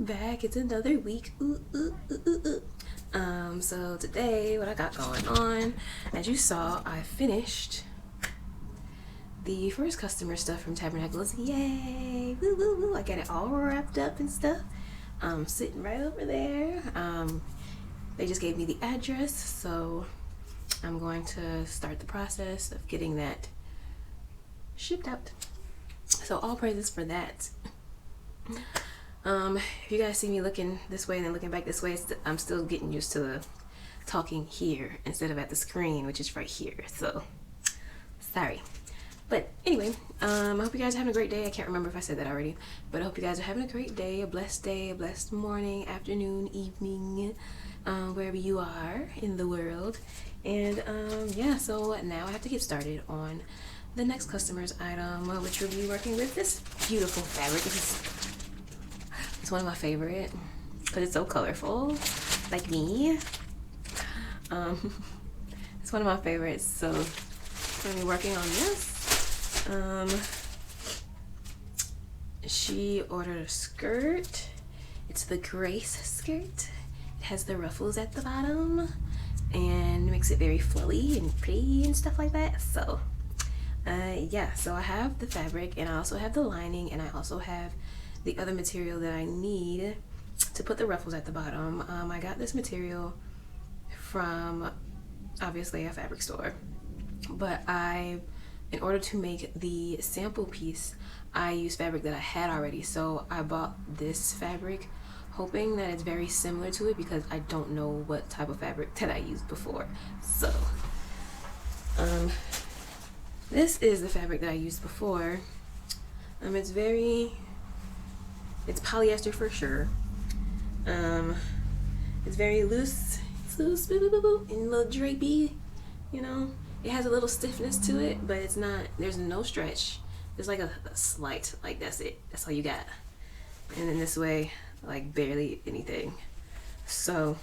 I'm back. It's another week. So today, what I got going on, as you saw, I finished the first customer stuff from Tabernacles. Yay! Woo woo woo! I got it all wrapped up and stuff. Sitting right over there. They just gave me the address, so I'm going to start the process of getting that shipped out. So all praises for that. If you guys see me looking this way and then looking back this way, I'm still getting used to the talking here instead of at the screen, which is right here. So sorry. But anyway, I hope you guys are having a great day. I can't remember if I said that already, but I hope you guys are having a great day, a blessed morning, afternoon, evening, wherever you are in the world. And yeah, so now I have to get started on the next customer's item, which will be working with this beautiful fabric. It's one of my favorite because it's so colorful, like me. It's one of my favorites, so I'm gonna be working on this. She ordered a skirt. It's the Grace skirt. It has the ruffles at the bottom and makes it very flowy and pretty and stuff like that. So yeah, so I have the fabric and I also have the lining and I also have the other material that I need to put the ruffles at the bottom. I got this material from obviously a fabric store, but in order to make the sample piece, I used fabric that I had already. So I bought this fabric hoping that it's very similar to it because I don't know what type of fabric that I used before. So this is the fabric that I used before. It's polyester for sure. It's very loose. It's loose, and a little drapey, you know. It has a little stiffness to it, but it's not, there's no stretch. There's like a slight, like that's it. That's all you got. And then this way, like barely anything. So,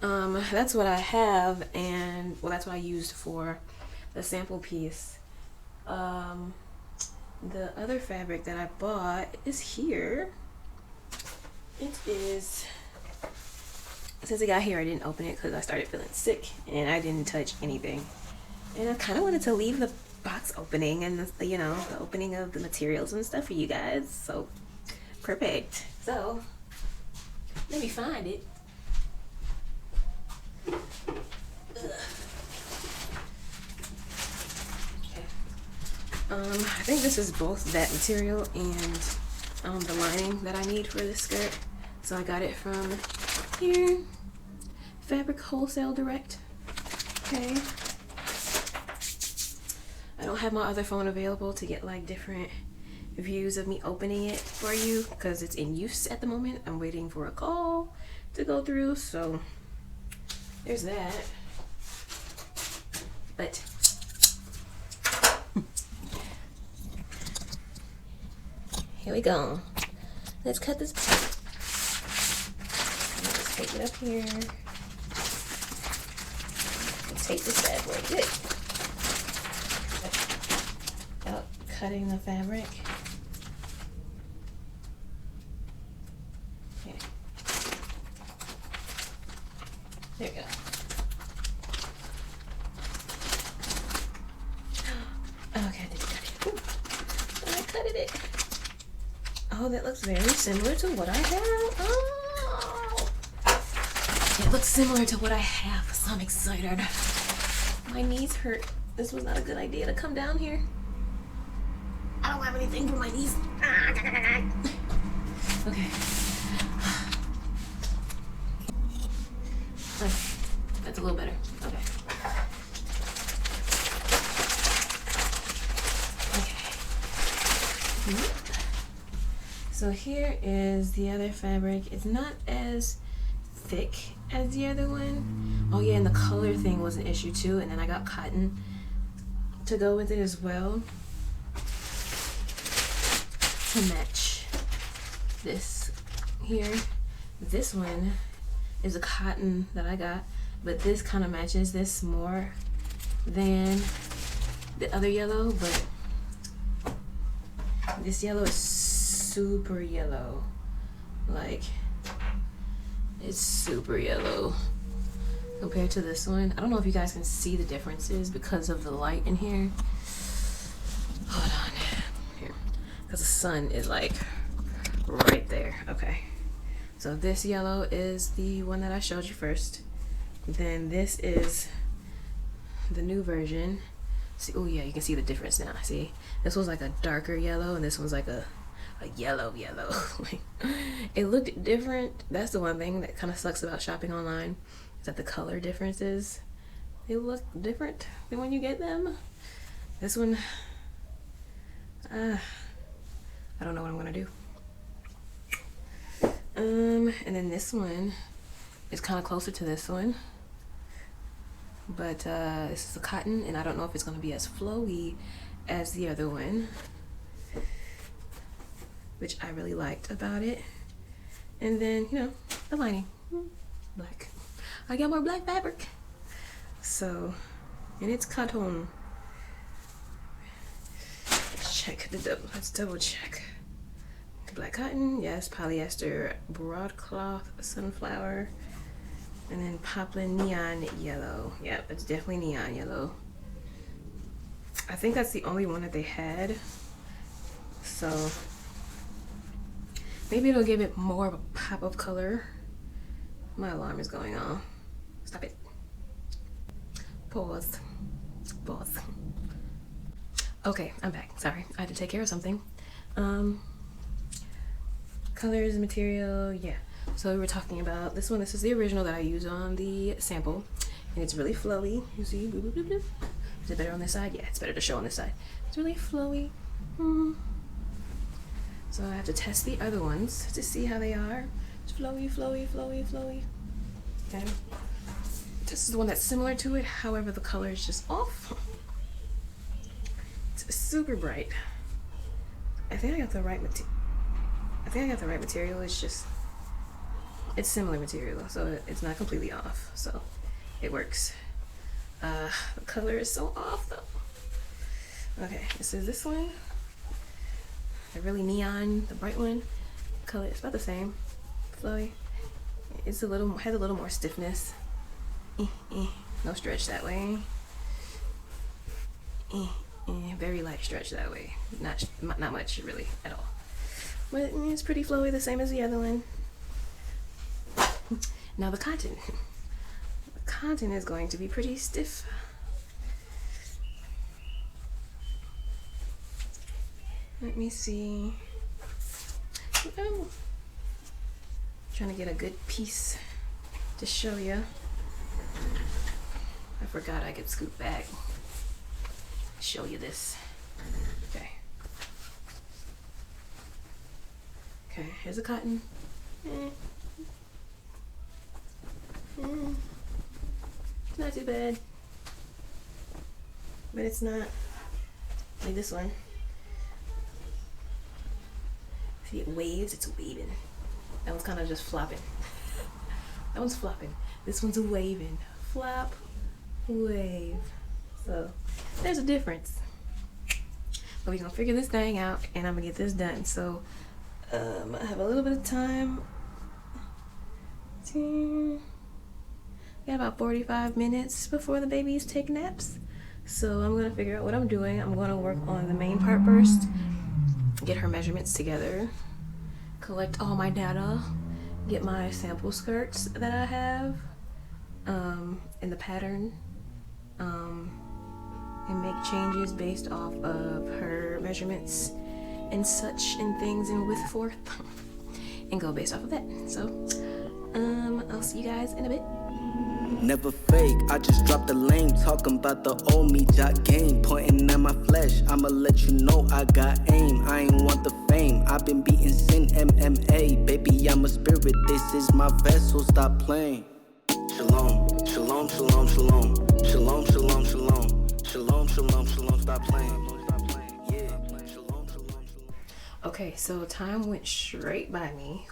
that's what I have, and well, that's what I used for the sample piece. The other fabric that I bought is here. Since it got here, I didn't open it because I started feeling sick and I didn't touch anything. And I kind of wanted to leave the box opening and the, you know, the opening of the materials and stuff for you guys. So perfect. So let me find it. I think this is both that material and the lining that I need for this skirt. So I got it from here, Fabric Wholesale Direct. Okay. I don't have my other phone available to get like different views of me opening it for you because it's in use at the moment. I'm waiting for a call to go through, so there's that. But here we go. Let's cut this. Let's take it up here. Let's take this bad boy. Good. Without cutting the fabric. Okay. There we go. Okay, I did cut it. Ooh, I cut it. Oh, that looks very similar to what I have. Oh, it looks similar to what I have, so I'm excited. My knees hurt. This was not a good idea to come down here. I don't have anything for my knees. Okay. That's a little better. Okay. So here is the other fabric. It's not as thick as the other one. Oh yeah, and the color thing was an issue too. And then I got cotton to go with it as well to match this here. This one is a cotton that I got, but this kind of matches this more than the other yellow, but this yellow is super yellow. Like, it's super yellow compared to this one. I don't know if you guys can see the differences because of the light in here. Hold on. Here. Because the sun is like right there. Okay. So this yellow is the one that I showed you first. Then this is the new version. See, oh yeah, you can see the difference now. See, this was like a darker yellow, and this one's like a yellow. Like, it looked different. That's the one thing that kind of sucks about shopping online, is that the color differences, they look different than when you get them. This one, I don't know what I'm gonna do. And then this one is kind of closer to this one, but this is a cotton, and I don't know if it's going to be as flowy as the other one, which I really liked about it. And then, you know, the lining, black. I got more black fabric. So, and it's cotton. Let's double check. Black cotton, yes, polyester, broadcloth, sunflower, and then poplin neon yellow. Yep, it's definitely neon yellow. I think that's the only one that they had. So maybe it'll give it more of a pop of color. My alarm is going off. Stop it. Pause. Pause. Okay, I'm back. Sorry, I had to take care of something. Colors, material, yeah. So we were talking about this one. This is the original that I used on the sample, and it's really flowy. You see, boop, boop, boop, boop. Is it better on this side? Yeah, it's better to show on this side. It's really flowy. So I have to test the other ones to see how they are. It's flowy, flowy, flowy, flowy. Okay. This is the one that's similar to it. However, the color is just off. It's super bright. I think I got the right material. It's just, it's similar material, so it's not completely off, so it works. The color is so off though. Okay, this is this one. The really neon, the bright one. Color, it's about the same. Flowy. It's has a little more stiffness. No stretch that way. Very light stretch that way. Not much really at all. But it's pretty flowy, the same as the other one. Now the cotton. The cotton is going to be pretty stiff. Let me see. Oh. Trying to get a good piece to show you. I forgot I could scoot back. Show you this. Okay. Okay, here's a cotton. It's not too bad. But it's not like this one. See, it waves, it's waving. That one's kind of just flopping. That one's flopping. This one's a waving. Flop, wave. So there's a difference. But we're gonna figure this thing out, and I'm gonna get this done. So I have a little bit of time. Got about 45 minutes before the babies take naps. So I'm gonna figure out what I'm doing. I'm gonna work on the main part first, get her measurements together, collect all my data, get my sample skirts that I have, in the pattern, and make changes based off of her measurements and such and things and with forth and go based off of that. So I'll see you guys in a bit. Never fake, I just dropped the lane. Talking about the old me, jock game. Pointing at my flesh, I'ma let you know I got aim. I ain't want the fame, I've been beating sin MMA. Baby, I'm a spirit, this is my vessel, stop playing. Shalom, shalom, shalom, shalom. Shalom, shalom, shalom. Shalom, shalom, shalom, stop playing. Yeah, shalom, shalom, shalom. Okay, so time went straight by me.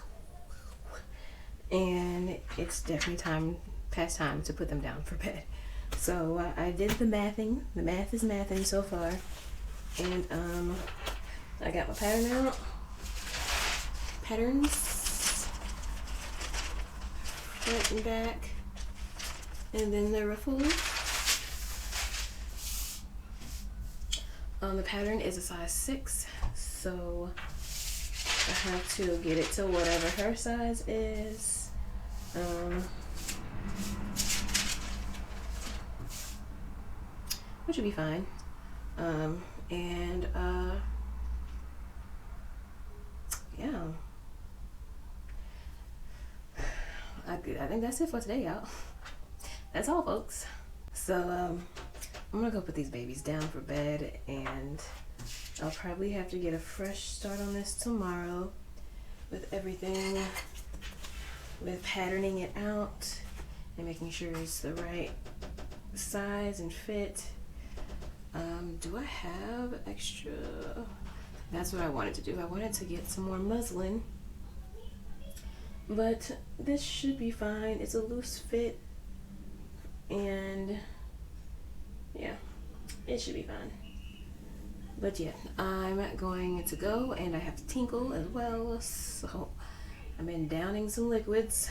And it's definitely past time to put them down for bed. So I did the mathing. The math is mathing so far. And I got my pattern out. Patterns. front and back, and then the ruffles. The pattern is a size 6, so I have to get it to whatever her size is. Which would be fine. Yeah. I think that's it for today, y'all. That's all, folks. So, I'm gonna go put these babies down for bed, and I'll probably have to get a fresh start on this tomorrow with everything, with patterning it out and making sure it's the right size and fit. Do I have extra? That's what I wanted to do. I wanted to get some more muslin, but this should be fine. It's a loose fit, and yeah, it should be fine. But yeah, I'm going to go, and I have to tinkle as well, so I've been downing some liquids.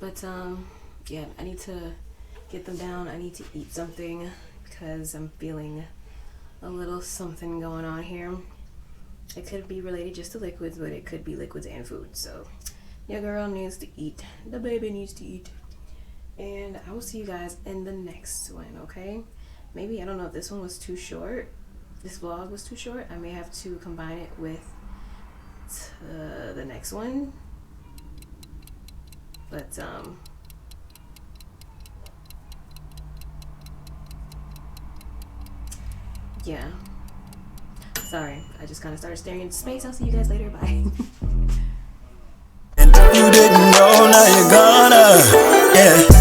But yeah, I need to get them down. I need to eat something because I'm feeling a little something going on here. It could be related just to liquids, but it could be liquids and food. So your girl needs to eat. The baby needs to eat. And I will see you guys in the next one, okay? Maybe, I don't know if this one was too short. This vlog was too short. I may have to combine it with the next one. But, yeah. Sorry, I just kind of started staring into space. I'll see you guys later. Bye. And if you didn't know, now you're gonna, yeah.